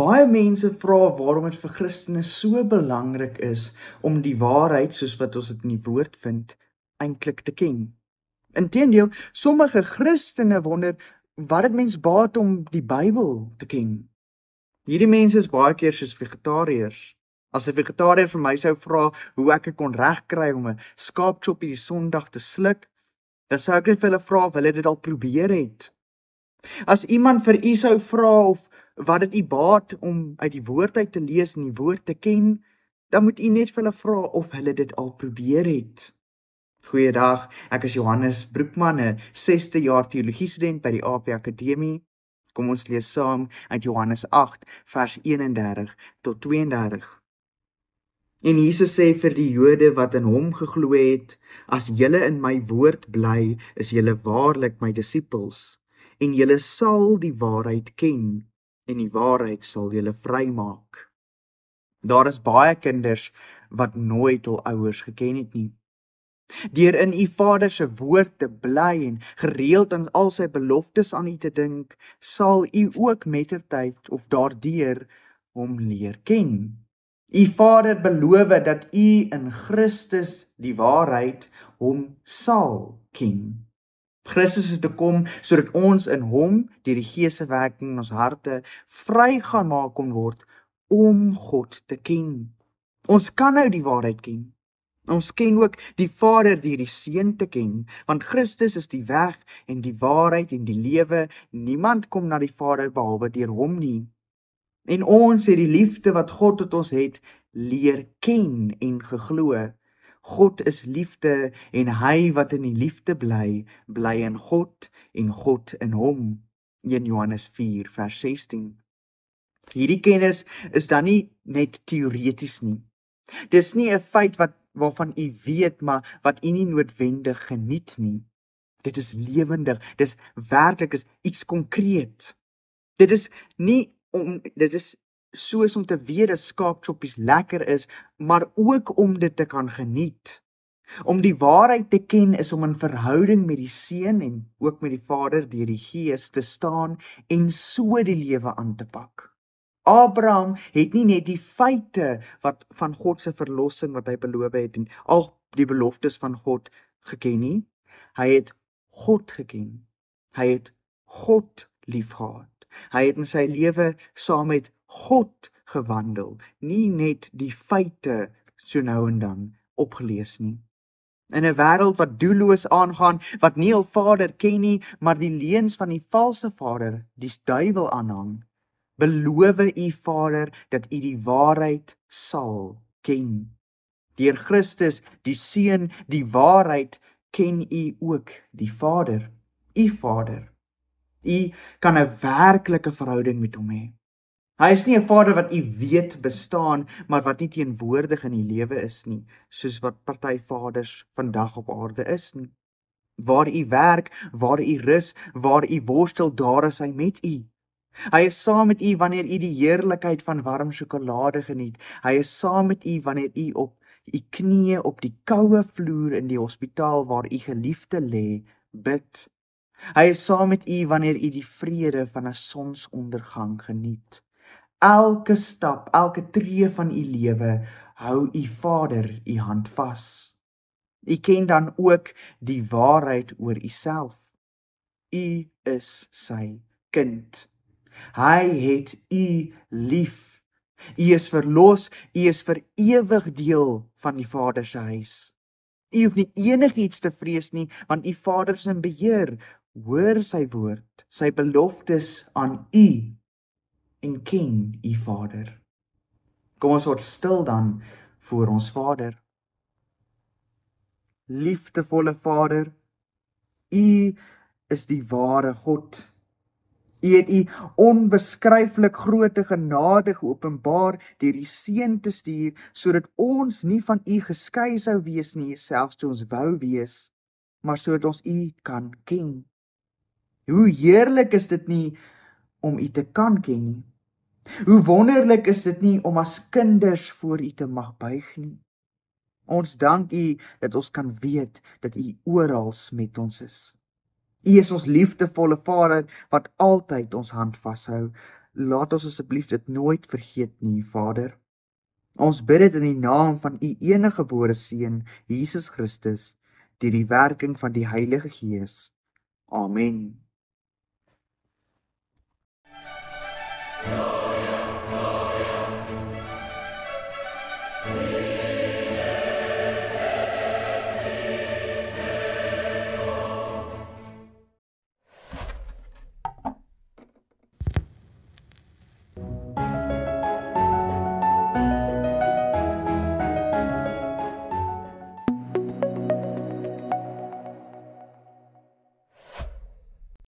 Baie mense vra waarom dit vir Christene so belangrik is om die waarheid, soos wat ons dit in die woord vind, eintlik te ken. Inteendeel, sommige Christene wonder wat dit mens baat om die Bybel te ken. Hierdie mense is baie keer soos vegetariërs. As 'n vegetariër vir my sou vra hoe ek kon regkry om 'n skaapchop hierdie Sondag te sluk, dan sou ek net vir hulle vra of hulle dit al probeer het. As iemand vir u sou vra of wat dit u baat om uit die woord uit te lees en die woord te ken, dan moet u net vir hulle vra of hulle dit al probeer het. Goeiedag, ek is Johannes Broekman, 'n 6de jaar teologie student by die AP Akademie. Kom ons lees saam uit Johannes 8 vers 31 tot 32. En Jesus sê vir die Jode wat in hom geglo het, as julle in my woord bly, is julle waarlik my disippels, en julle sal die waarheid ken, en die waarheid sal julle vrymaak. Daar is baie kinders wat nooit hul ouers geken het nie. Deur in u Vader se woord te bly en gereeld aan al sy beloftes aan u te dink, sal u ook mettertyd of daardeur hom leer ken. U Vader beloof dat u in Christus die waarheid hom sal ken. Christus het gekom sodat ons in hom, deur die Gees se werking in ons harte, vry gaan maak kon word om God te ken. Ons kan nou die waarheid ken. Ons ken ook die Vader deur die Seun te ken, want Christus is die weg en die waarheid en die lewe. Niemand kom na die Vader behalwe deur hom nie. En ons het die liefde wat God tot ons het, leer ken en geglo. God is liefde en hy wat in die liefde bly, bly in God en God in hom. 1 Johannes 4 vers 16. Hierdie kennis is dan nie net teoreties nie. Dis nie 'n feit waarvan u weet, maar wat u nie noodwendig geniet nie. Dit is lewendig, dis werklik, is iets konkreet. Dit is soos om te weet dat skaapchoppies lekker is, maar ook om dit te kan geniet. Om die waarheid te ken is om in verhouding met die Seun en ook met die Vader deur die Gees te staan en so die lewe aan te pak. Abraham het nie net die feite van God se verlossing wat hy beloof het en al die beloftes van God geken nie. Hy het God geken. Hy het God liefgehad. Hy het in sy lewe saam met God gewandel, nie net die feite so nou en dan opgelees nie. In 'n wêreld wat doelloos aangaan, wat nie hul Vader ken nie, maar die leuns van die valse vader, die duiwel aanhang, beloof u Vader dat u die waarheid sal ken. Deur Christus, die Seun, die waarheid, ken u ook die Vader, u Vader. U kan 'n werklike verhouding met hom hê. Hy is nie 'n Vader wat u weet bestaan, maar wat nie teenwoordig in die lewe is nie, soos wat party vaders vandag op aarde is nie. Waar u werk, waar u rus, waar u worstel, daar is hy met u. Hy is saam met u wanneer u die heerlikheid van warm sjokolade geniet. Hy is saam met u wanneer u op u knieë op die koue vloer in die hospitaal waar u geliefde lê, bid. Hy is saam met u wanneer u die vrede van 'n sonsondergang geniet. Elke stap, elke tree van u lewe, hou u Vader u hand vas. U ken dan ook die waarheid oor uself. U is sy kind. Hy het u lief. U is verlos, u is vir ewig deel van die Vader se huis. U hoef nie enigiets te vrees nie, want u Vader is in beheer. Hoor sy woord, sy beloftes aan u en ken u Vader. Kom ons word stil dan voor ons Vader. Liefdevolle Vader, u is die ware God. U het u onbeskryflik groote genade geopenbaar deur die Seun te stuur, sodat ons nie van u geskei sou wees nie, selfs toe ons wou wees, maar sodat ons u kan ken. Hoe heerlik is dit nie om u te kan ken nie. Hoe wonderlik is dit nie om as kinders voor u te mag buig nie. Ons dank u dat ons kan weet dat u oral met ons is. U is ons liefdevolle Vader wat altyd ons hand vashou. laat ons asseblief dit nooit vergeet nie, Vader. Ons bid dit in die naam van u enige gebore Seun, Jesus Christus, deur die werking van die Heilige Gees. Amen.